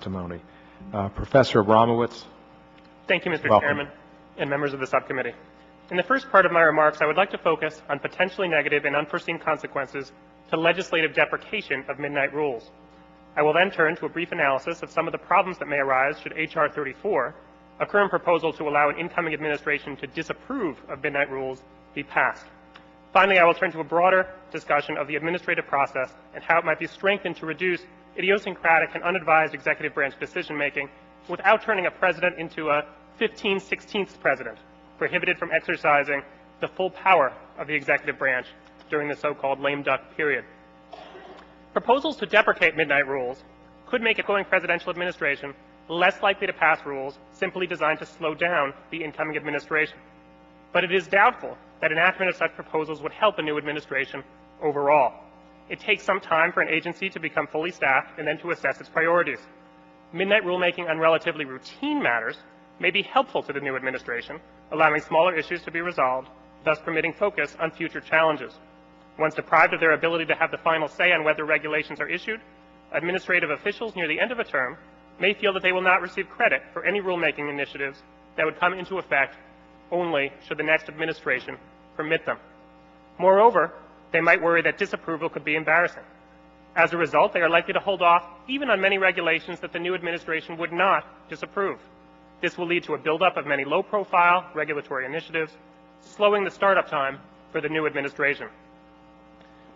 testimony. Professor Abramowicz. Thank you, Mr. Welcome. Chairman and members of the subcommittee. In the first part of my remarks, I would like to focus on potentially negative and unforeseen consequences to legislative deprecation of midnight rules. I will then turn to a brief analysis of some of the problems that may arise should H.R. 34, a current proposal to allow an incoming administration to disapprove of midnight rules, be passed. Finally, I will turn to a broader discussion of the administrative process and how it might be strengthened to reduce idiosyncratic and unadvised executive branch decision-making without turning a president into a 15/16th president, prohibited from exercising the full power of the executive branch during the so-called lame duck period. Proposals to deprecate midnight rules could make a going presidential administration less likely to pass rules simply designed to slow down the incoming administration. But it is doubtful that enactment of such proposals would help a new administration overall. It takes some time for an agency to become fully staffed and then to assess its priorities. Midnight rulemaking on relatively routine matters may be helpful to the new administration, allowing smaller issues to be resolved, thus permitting focus on future challenges. Once deprived of their ability to have the final say on whether regulations are issued, administrative officials near the end of a term may feel that they will not receive credit for any rulemaking initiatives that would come into effect only should the next administration permit them. Moreover, they might worry that disapproval could be embarrassing. As a result, they are likely to hold off even on many regulations that the new administration would not disapprove. This will lead to a buildup of many low-profile regulatory initiatives, slowing the startup time for the new administration.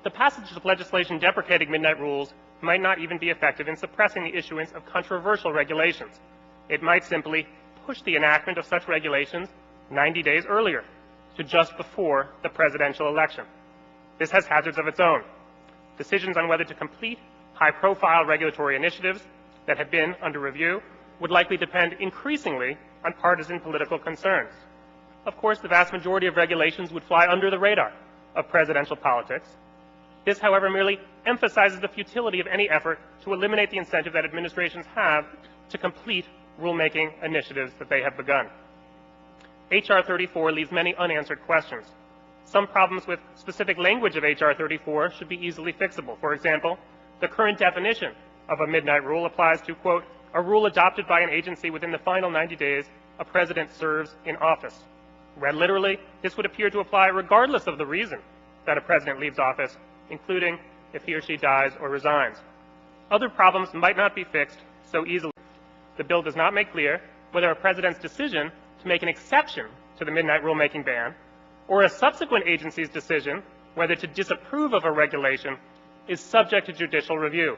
The passage of legislation deprecating midnight rules might not even be effective in suppressing the issuance of controversial regulations. It might simply push the enactment of such regulations 90 days earlier, to just before the presidential election. This has hazards of its own. Decisions on whether to complete high-profile regulatory initiatives that have been under review would likely depend increasingly on partisan political concerns. Of course, the vast majority of regulations would fly under the radar of presidential politics. This, however, merely emphasizes the futility of any effort to eliminate the incentive that administrations have to complete rulemaking initiatives that they have begun. H.R. 34 leaves many unanswered questions. Some problems with specific language of H.R. 34 should be easily fixable. For example, the current definition of a midnight rule applies to, quote, a rule adopted by an agency within the final 90 days a president serves in office. Read literally, this would appear to apply regardless of the reason that a president leaves office, including if he or she dies or resigns. Other problems might not be fixed so easily. The bill does not make clear whether a president's decision to make an exception to the midnight rulemaking ban or a subsequent agency's decision whether to disapprove of a regulation is subject to judicial review.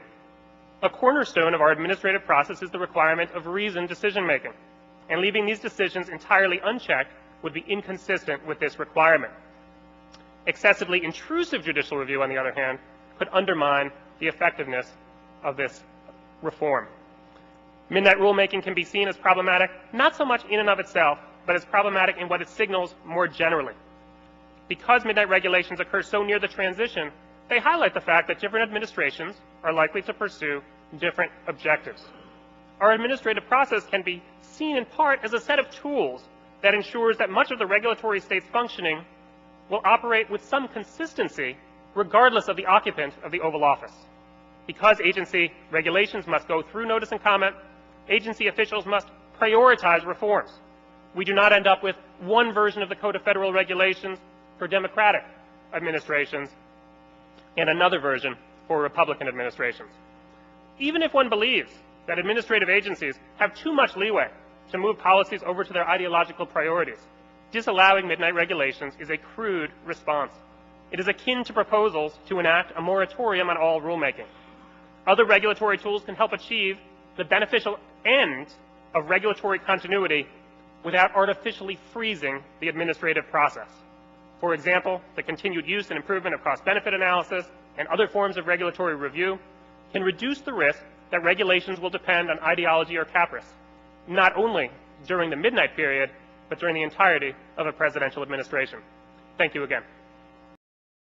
A cornerstone of our administrative process is the requirement of reasoned decision-making, and leaving these decisions entirely unchecked would be inconsistent with this requirement. Excessively intrusive judicial review, on the other hand, could undermine the effectiveness of this reform. Midnight rulemaking can be seen as problematic not so much in and of itself, but as problematic in what it signals more generally. Because midnight regulations occur so near the transition, they highlight the fact that different administrations are likely to pursue different objectives. Our administrative process can be seen in part as a set of tools that ensures that much of the regulatory state's functioning will operate with some consistency regardless of the occupant of the Oval Office. Because agency regulations must go through notice and comment, agency officials must prioritize reforms. We do not end up with one version of the Code of Federal Regulations for Democratic administrations and another version for Republican administrations. Even if one believes that administrative agencies have too much leeway to move policies over to their ideological priorities, disallowing midnight regulations is a crude response. It is akin to proposals to enact a moratorium on all rulemaking. Other regulatory tools can help achieve the beneficial ends of regulatory continuity without artificially freezing the administrative process. For example, the continued use and improvement of cost-benefit analysis and other forms of regulatory review can reduce the risk that regulations will depend on ideology or caprice, not only during the midnight period, but during the entirety of a presidential administration. Thank you again.